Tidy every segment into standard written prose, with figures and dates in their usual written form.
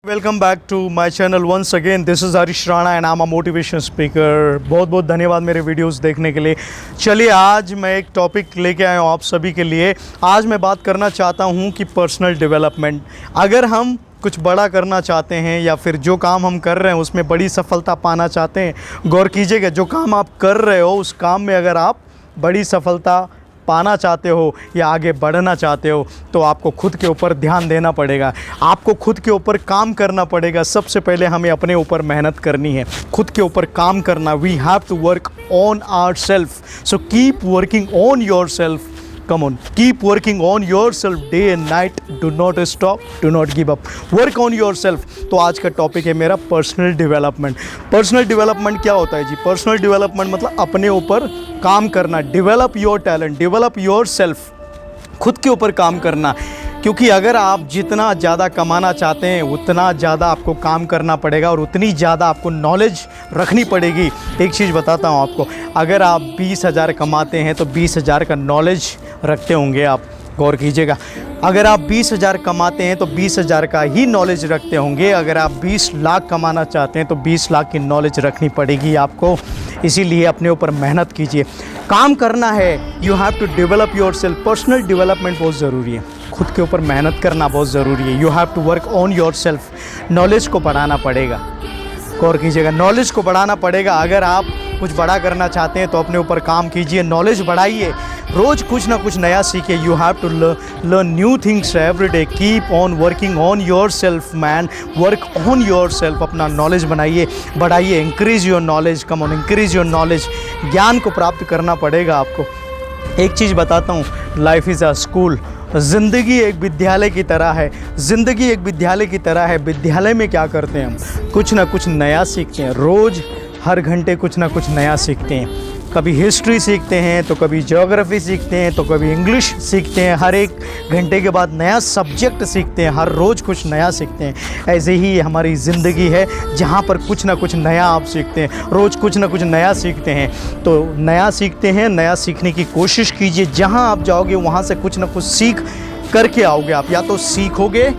Welcome back to my channel once again. This is Harish Rana and I am a motivation speaker. बहुत बहुत धन्यवाद मेरे videos देखने के लिए। चलिए आज मैं एक टॉपिक लेके आया हूँ आप सभी के लिए। आज मैं बात करना चाहता हूँ कि पर्सनल डेवलपमेंट। अगर हम कुछ बड़ा करना चाहते हैं या फिर जो काम हम कर रहे हैं उसमें बड़ी सफलता पाना चाहते हैं, गौर कीजिएगा, जो काम आप कर रहे हो उस काम में अगर आप बड़ी सफलता पाना चाहते हो या आगे बढ़ना चाहते हो तो आपको खुद के ऊपर ध्यान देना पड़ेगा, आपको खुद के ऊपर काम करना पड़ेगा। सबसे पहले हमें अपने ऊपर मेहनत करनी है, खुद के ऊपर काम करना। We have to work on ourself, so keep working on yourself. Come on, keep working on yourself day and night. Do not stop, do not give up. Work on yourself. तो आज का topic है मेरा personal development. Personal development क्या होता है जी? Personal development मतलब अपने ऊपर काम करना। Develop your talent, develop your self, खुद के ऊपर काम करना। क्योंकि अगर आप जितना ज़्यादा कमाना चाहते हैं उतना ज़्यादा आपको काम करना पड़ेगा और उतनी ज़्यादा आपको नॉलेज रखनी पड़ेगी। एक चीज़ बताता हूँ आपको, अगर आप 20,000 कमाते हैं तो 20,000 का नॉलेज रखते होंगे आप। गौर कीजिएगा, अगर आप 20,000 कमाते हैं तो 20,000 का ही नॉलेज रखते होंगे। अगर आप 20 लाख कमाना चाहते हैं तो 20 लाख की नॉलेज रखनी पड़ेगी आपको। इसीलिए अपने ऊपर मेहनत कीजिए, काम करना है। You have to develop yourself. Personal development बहुत ज़रूरी है, खुद के ऊपर मेहनत करना बहुत ज़रूरी है। You have to work on yourself. Knowledge को बढ़ाना पड़ेगा। गौर कीजिएगा, नॉलेज को बढ़ाना पड़ेगा। अगर आप कुछ बड़ा करना चाहते हैं तो अपने ऊपर काम कीजिए, नॉलेज बढ़ाइए, रोज़ कुछ ना कुछ नया सीखिए। You have to learn new things every day. Keep on working on yourself man, work on yourself. अपना नॉलेज बनाइए, बढ़ाइए, increase your knowledge. Come on, increase your knowledge. ज्ञान को प्राप्त करना पड़ेगा आपको। एक चीज़ बताता हूँ, लाइफ इज़ अ स्कूल। ज़िंदगी एक विद्यालय की तरह है। ज़िंदगी एक विद्यालय की तरह है। विद्यालय में क्या करते हैं हम? कुछ ना कुछ नया सीखते हैं। रोज़ हर घंटे कुछ ना कुछ नया सीखते हैं। कभी हिस्ट्री सीखते हैं तो कभी ज्योग्राफी सीखते हैं तो कभी इंग्लिश सीखते हैं। हर एक घंटे के बाद नया सब्जेक्ट सीखते हैं। हर रोज़ कुछ नया सीखते हैं। ऐसे ही हमारी ज़िंदगी है जहाँ पर कुछ ना कुछ नया आप सीखते हैं। रोज़ कुछ ना कुछ नया सीखते हैं। तो नया सीखते हैं, नया सीखने की कोशिश कीजिए। जहाँ आप जाओगे वहाँ से कुछ ना कुछ सीख करके आओगे आप। या तो सीखोगे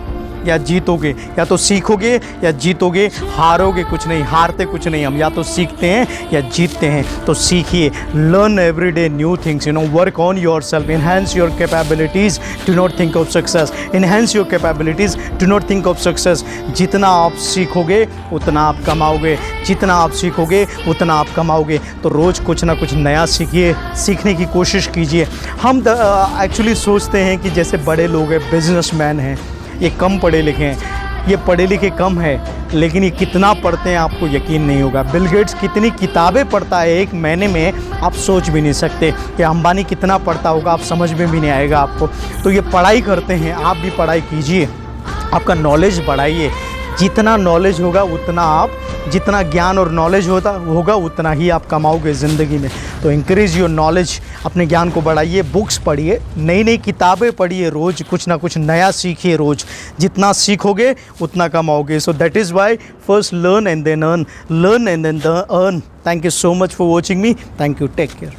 या जीतोगे, या तो सीखोगे या जीतोगे। हारोगे कुछ नहीं, हारते कुछ नहीं हम। या तो सीखते हैं या जीतते हैं। तो सीखिए, learn every day new things, you know, work on your self, enhance your capabilities, do not think of success. Enhance your capabilities, do not think of success. जितना आप सीखोगे उतना आप कमाओगे, जितना आप सीखोगे उतना आप कमाओगे। तो रोज़ कुछ ना कुछ नया सीखिए, सीखने की कोशिश कीजिए। हम एक्चुअली सोचते हैं कि जैसे बड़े लोग हैं, बिजनेसमैन हैं, ये कम पढ़े लिखे हैं, ये पढ़े लिखे कम है, लेकिन ये कितना पढ़ते हैं आपको यकीन नहीं होगा। बिल गेट्स कितनी किताबें पढ़ता है एक महीने में, आप सोच भी नहीं सकते। कि अंबानी कितना पढ़ता होगा, आप समझ में भी नहीं आएगा आपको। तो ये पढ़ाई करते हैं, आप भी पढ़ाई कीजिए, आपका नॉलेज बढ़ाइए। जितना नॉलेज होगा उतना आप, जितना ज्ञान और नॉलेज होगा उतना ही आप कमाओगे ज़िंदगी में। तो इंक्रीज़ योर नॉलेज, अपने ज्ञान को बढ़ाइए, बुक्स पढ़िए, नई नई किताबें पढ़िए, रोज़ कुछ ना कुछ नया सीखिए। रोज़ जितना सीखोगे उतना कमाओगे। So that is why first learn and then earn, learn and then earn. Thank you so much for watching me. Thank you, take care.